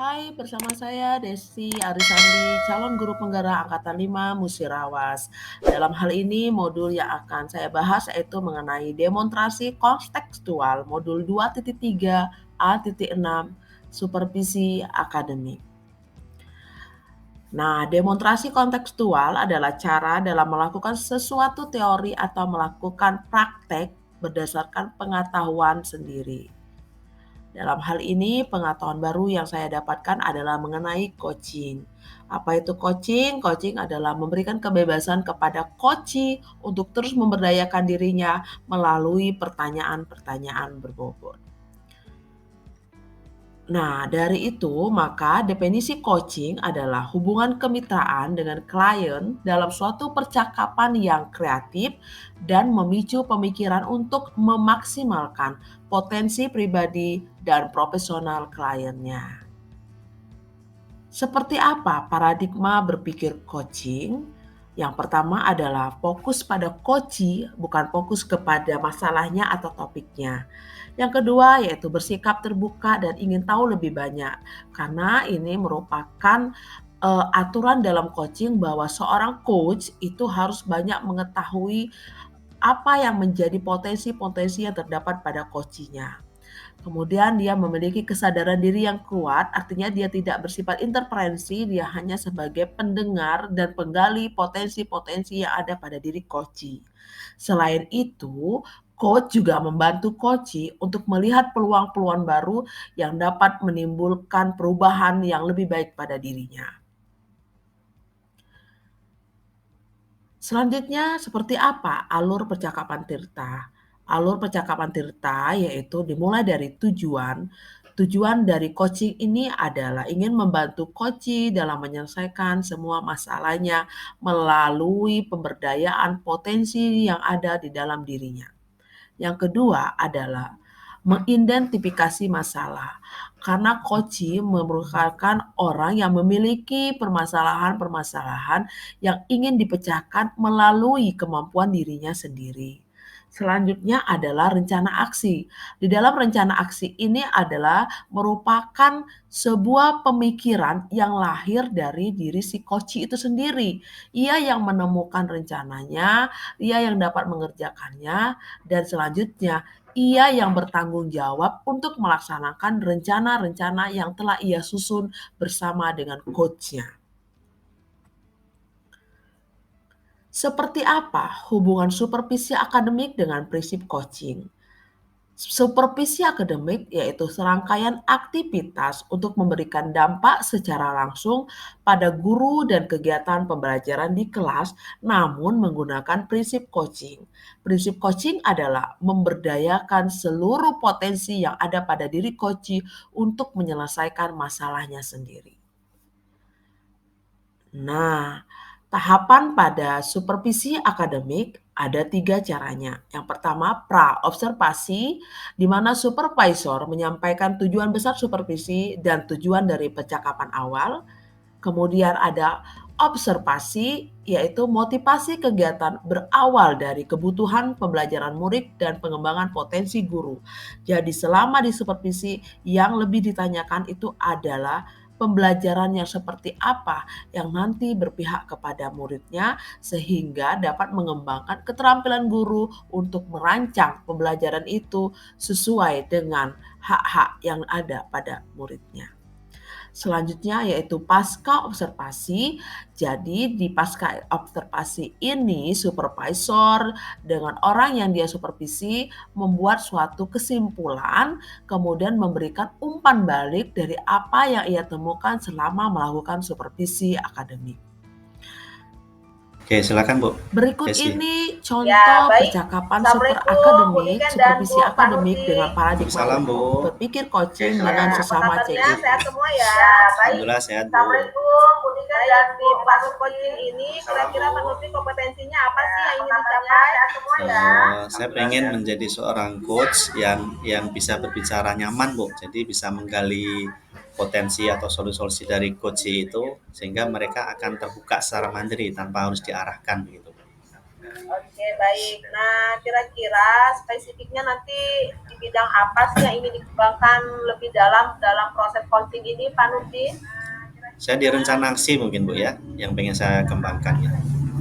Hai, bersama saya Desti Arisandi, calon guru penggerak Angkatan 5 Musirawas. Dalam hal ini, modul yang akan saya bahas yaitu mengenai demonstrasi kontekstual modul 2.3 A.6 supervisi akademik. Nah, demonstrasi kontekstual adalah cara dalam melakukan sesuatu teori atau melakukan praktek berdasarkan pengetahuan sendiri. Dalam hal ini, pengetahuan baru yang saya dapatkan adalah mengenai coaching. Apa itu coaching? Coaching adalah memberikan kebebasan kepada coachee untuk terus memberdayakan dirinya melalui pertanyaan-pertanyaan berbobot. Nah, dari itu, maka definisi coaching adalah hubungan kemitraan dengan klien dalam suatu percakapan yang kreatif dan memicu pemikiran untuk memaksimalkan potensi pribadi dan profesional kliennya. Seperti apa paradigma berpikir coaching? Yang pertama adalah fokus pada coachee, bukan fokus kepada masalahnya atau topiknya. Yang kedua yaitu bersikap terbuka dan ingin tahu lebih banyak, karena ini merupakan aturan dalam coaching bahwa seorang coach itu harus banyak mengetahui apa yang menjadi potensi-potensi yang terdapat pada coachee-nya. Kemudian dia memiliki kesadaran diri yang kuat, artinya dia tidak bersifat interferensi, dia hanya sebagai pendengar dan penggali potensi-potensi yang ada pada diri coachee. Selain itu, coach juga membantu coachee untuk melihat peluang-peluang baru yang dapat menimbulkan perubahan yang lebih baik pada dirinya. Selanjutnya, seperti apa alur percakapan Tirta? Alur percakapan Tirta yaitu dimulai dari tujuan. Tujuan dari coaching ini adalah ingin membantu coachee dalam menyelesaikan semua masalahnya melalui pemberdayaan potensi yang ada di dalam dirinya. Yang kedua adalah mengidentifikasi masalah. Karena coachee merupakan orang yang memiliki permasalahan-permasalahan yang ingin dipecahkan melalui kemampuan dirinya sendiri. Selanjutnya adalah rencana aksi. Di dalam rencana aksi ini adalah merupakan sebuah pemikiran yang lahir dari diri si coachee itu sendiri. Ia yang menemukan rencananya, ia yang dapat mengerjakannya, dan selanjutnya ia yang bertanggung jawab untuk melaksanakan rencana-rencana yang telah ia susun bersama dengan coach-nya. Seperti apa hubungan supervisi akademik dengan prinsip coaching? Supervisi akademik yaitu serangkaian aktivitas untuk memberikan dampak secara langsung pada guru dan kegiatan pembelajaran di kelas, namun menggunakan prinsip coaching. Prinsip coaching adalah memberdayakan seluruh potensi yang ada pada diri coachee untuk menyelesaikan masalahnya sendiri. Nah, tahapan pada supervisi akademik ada 3 caranya. Yang pertama, pra-observasi, di mana supervisor menyampaikan tujuan besar supervisi dan tujuan dari percakapan awal. Kemudian ada observasi, yaitu motivasi kegiatan berawal dari kebutuhan pembelajaran murid dan pengembangan potensi guru. Jadi selama di supervisi yang lebih ditanyakan itu adalah pembelajaran yang seperti apa yang nanti berpihak kepada muridnya sehingga dapat mengembangkan keterampilan guru untuk merancang pembelajaran itu sesuai dengan hak-hak yang ada pada muridnya. Selanjutnya yaitu pasca observasi. Jadi di pasca observasi ini supervisor dengan orang yang dia supervisi membuat suatu kesimpulan, kemudian memberikan umpan balik dari apa yang ia temukan selama melakukan supervisi akademik. Oke, silakan Bu. Berikut Desi. ini contoh Ya, baik. percakapan Assalamualaikum, Bu superakademik, Niken dan supervisi Bu akademik Panusi. dengan paradigma Salam, Bu. berpikir coaching Oke, dengan silakan. sesama Apa kabarnya? CGP. Sehat semua ya. Baik. Alhamdulillah sehat, Bu. Assalamualaikum, Bu Niken dan Bu Panusi. Coaching ini kira-kira Panusi kompetensinya apa sih yang ingin dicapai? Sehat semua ya. Saya pengen menjadi seorang coach yang bisa berbicara nyaman, Bu. Jadi bisa menggali potensi atau solusi-solusi dari coach itu sehingga mereka akan terbuka secara mandiri tanpa harus diarahkan begitu. Oke, baik. Nah, kira-kira spesifiknya nanti di bidang apa sih yang ingin dikembangkan lebih dalam proses coaching ini, Pak Nurdin? Saya di rencana aksi mungkin Bu ya, yang pengen saya kembangkan gitu.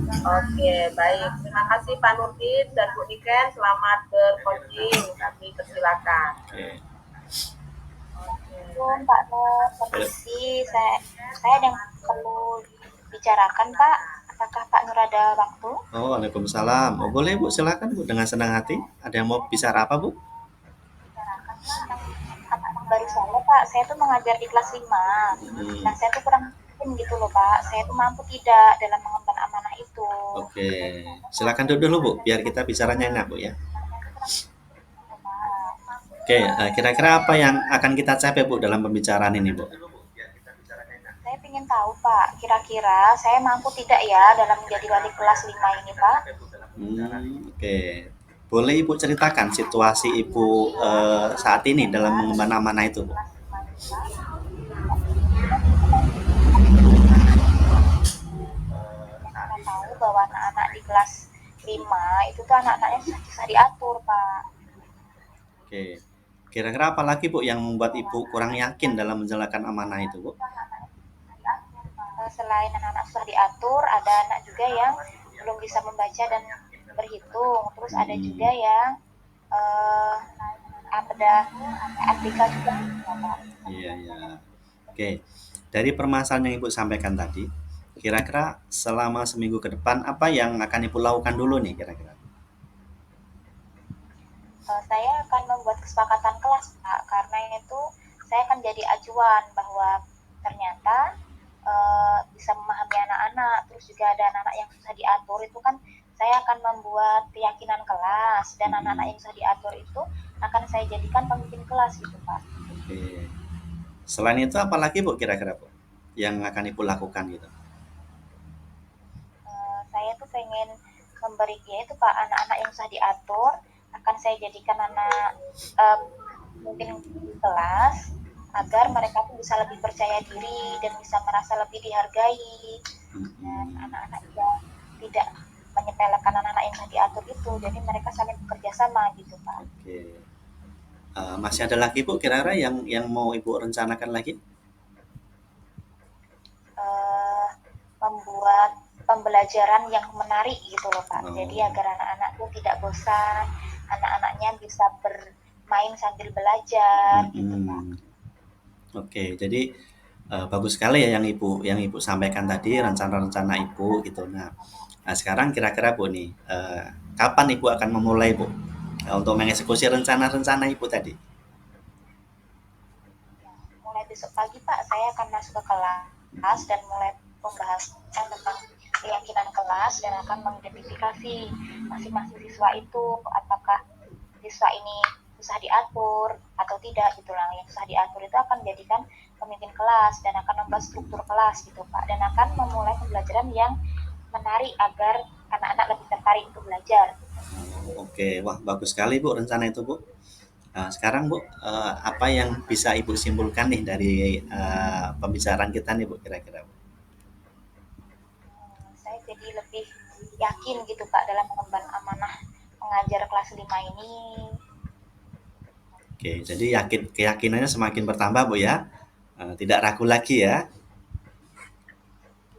Oke, baik. Terima kasih Pak Nurdin dan Bu Niken. Selamat bercoaching. Kami persilakan. Oke. Assalamualaikum Pak Nur, permisi. Saya ada yang perlu dibicarakan Pak. Apakah Pak Nur ada waktu? Oh, Waalaikumsalam. Oh, boleh Bu, silakan Bu, dengan senang hati. Ada yang mau bicara apa Bu? Anak baru saya Pak, saya tuh mengajar di kelas 5. Nah, saya tuh kurang yakin gitu loh Pak. Saya tuh mampu tidak dalam mengemban amanah itu. Oke, silakan duduk dulu Bu, biar kita bicaranya enak Bu ya. Oke, kira-kira apa yang akan kita capai Bu dalam pembicaraan ini Bu? Saya ingin tahu Pak, kira-kira saya mampu tidak ya dalam menjadi wali kelas 5 ini Pak? Oke. Boleh Ibu ceritakan situasi Ibu saat ini dalam mengemban amanah itu Bu? Kita tahu bahwa anak-anak di kelas 5 itu tuh anak-anaknya susah diatur Pak. Oke. Kira-kira apa lagi Bu yang membuat Ibu kurang yakin dalam menjalankan amanah itu Bu? Selain anak-anak susah diatur, ada anak juga yang belum bisa membaca dan berhitung. Terus ada juga yang ada ABK juga. Iya, iya. Oke. Dari permasalahan yang Ibu sampaikan tadi, kira-kira selama seminggu ke depan apa yang akan Ibu lakukan dulu nih kira-kira? Saya akan membuat kesepakatan kelas, Pak, karena itu saya akan jadi acuan bahwa ternyata bisa memahami anak-anak, terus juga ada anak-anak yang susah diatur, itu kan saya akan membuat keyakinan kelas, dan anak-anak yang susah diatur itu akan saya jadikan pemimpin kelas gitu Pak. Oke. Selain itu apalagi Bu kira-kira Bu yang akan Ibu lakukan gitu? Saya tuh pengen memberi itu Pak, anak-anak yang susah diatur akan saya jadikan anak pemimpin kelas agar mereka tuh bisa lebih percaya diri dan bisa merasa lebih dihargai, dan anak-anak yang tidak menyepelekan anak-anak yang susah diatur itu, jadi mereka saling bekerja sama gitu Pak. Oke. Masih ada lagi Bu kira-kira yang mau Ibu rencanakan lagi? Membuat pembelajaran yang menarik gitu loh Pak. Jadi agar anak-anak tuh tidak bosan, anak-anaknya bisa bermain sambil belajar gitu Pak. Oke, jadi bagus sekali ya yang Ibu sampaikan tadi, rencana-rencana Ibu gitu. Nah, sekarang kira-kira Bu nih, kapan Ibu akan memulai Bu untuk mengeksekusi rencana-rencana Ibu tadi? Mulai besok pagi Pak, saya akan masuk ke kelas dan mulai pembahasan tentang keyakinan kelas dan akan mengidentifikasi masing-masing siswa itu, apakah siswa ini susah diatur atau tidak gitu lah. Yang susah diatur itu akan jadikan pemimpin kelas dan akan membuat struktur kelas gitu Pak, dan akan memulai pembelajaran yang menarik agar anak-anak lebih tertarik untuk belajar. Oke, wah bagus sekali Bu rencana itu Bu. Sekarang Bu, apa yang bisa Ibu simpulkan nih dari pembicaraan kita nih Bu kira-kira Bu? Saya jadi lebih yakin gitu Pak dalam mengemban amanah mengajar kelas 5 ini. Oke, jadi keyakinannya semakin bertambah Bu ya. Tidak ragu lagi ya.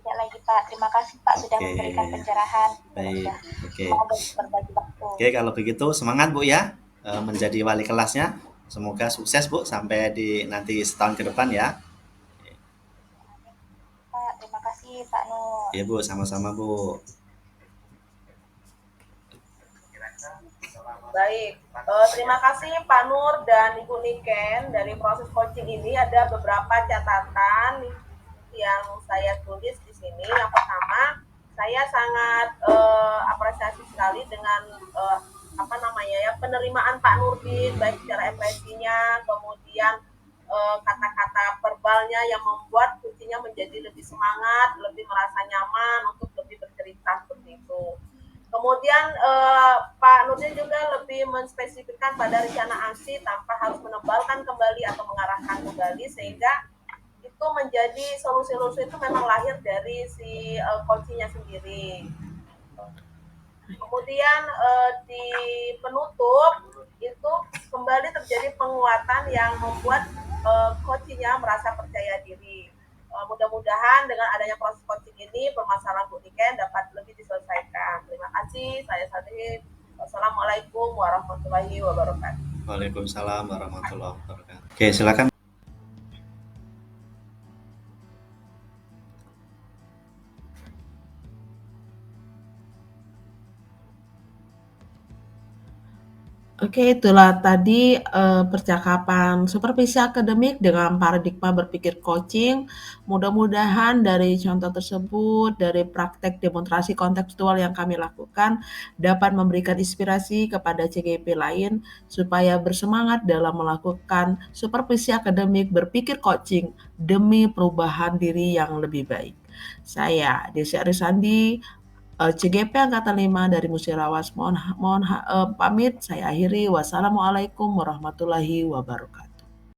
Tidak lagi Pak, terima kasih Pak sudah memberikan pencerahan. Baik, oke. Berbagi waktu. Oke, kalau begitu semangat Bu ya menjadi wali kelasnya. Semoga sukses Bu sampai di nanti setahun ke depan ya. Pak, terima kasih Pak Nur. Iya Bu, sama-sama Bu. Baik, terima kasih Pak Nur dan Ibu Niken. Dari proses coaching ini ada beberapa catatan yang saya tulis di sini. Yang pertama, saya sangat apresiasi sekali dengan penerimaan Pak Nurdin, baik secara ekspresinya, kemudian kata-kata verbalnya yang membuat kuncinya menjadi lebih semangat, lebih merasa nyaman untuk lebih bercerita seperti itu. Kemudian Pak Nurdin juga lebih menspesifikkan pada rencana aksi tanpa harus menebalkan kembali atau mengarahkan kembali, sehingga itu menjadi solusi-solusi itu memang lahir dari si coachingnya sendiri. Kemudian kemudian di penutup itu kembali terjadi penguatan yang membuat coachingnya merasa percaya diri. Mudah-mudahan dengan adanya proses coaching ini permasalahan Bu Niken dapat lebih diselesaikan. Terima kasih, saya Sadin. Wassalamualaikum warahmatullahi wabarakatuh. Waalaikumsalam warahmatullahi wabarakatuh. Oke, silakan. Oke, itulah tadi percakapan supervisi akademik dengan paradigma berpikir coaching. Mudah-mudahan dari contoh tersebut, dari praktek demonstrasi kontekstual yang kami lakukan, dapat memberikan inspirasi kepada CGP lain supaya bersemangat dalam melakukan supervisi akademik berpikir coaching demi perubahan diri yang lebih baik. Saya Desi Arisandi, CGP Angkatan 5 dari Musirawas, mohon pamit, saya akhiri. Wassalamualaikum warahmatullahi wabarakatuh.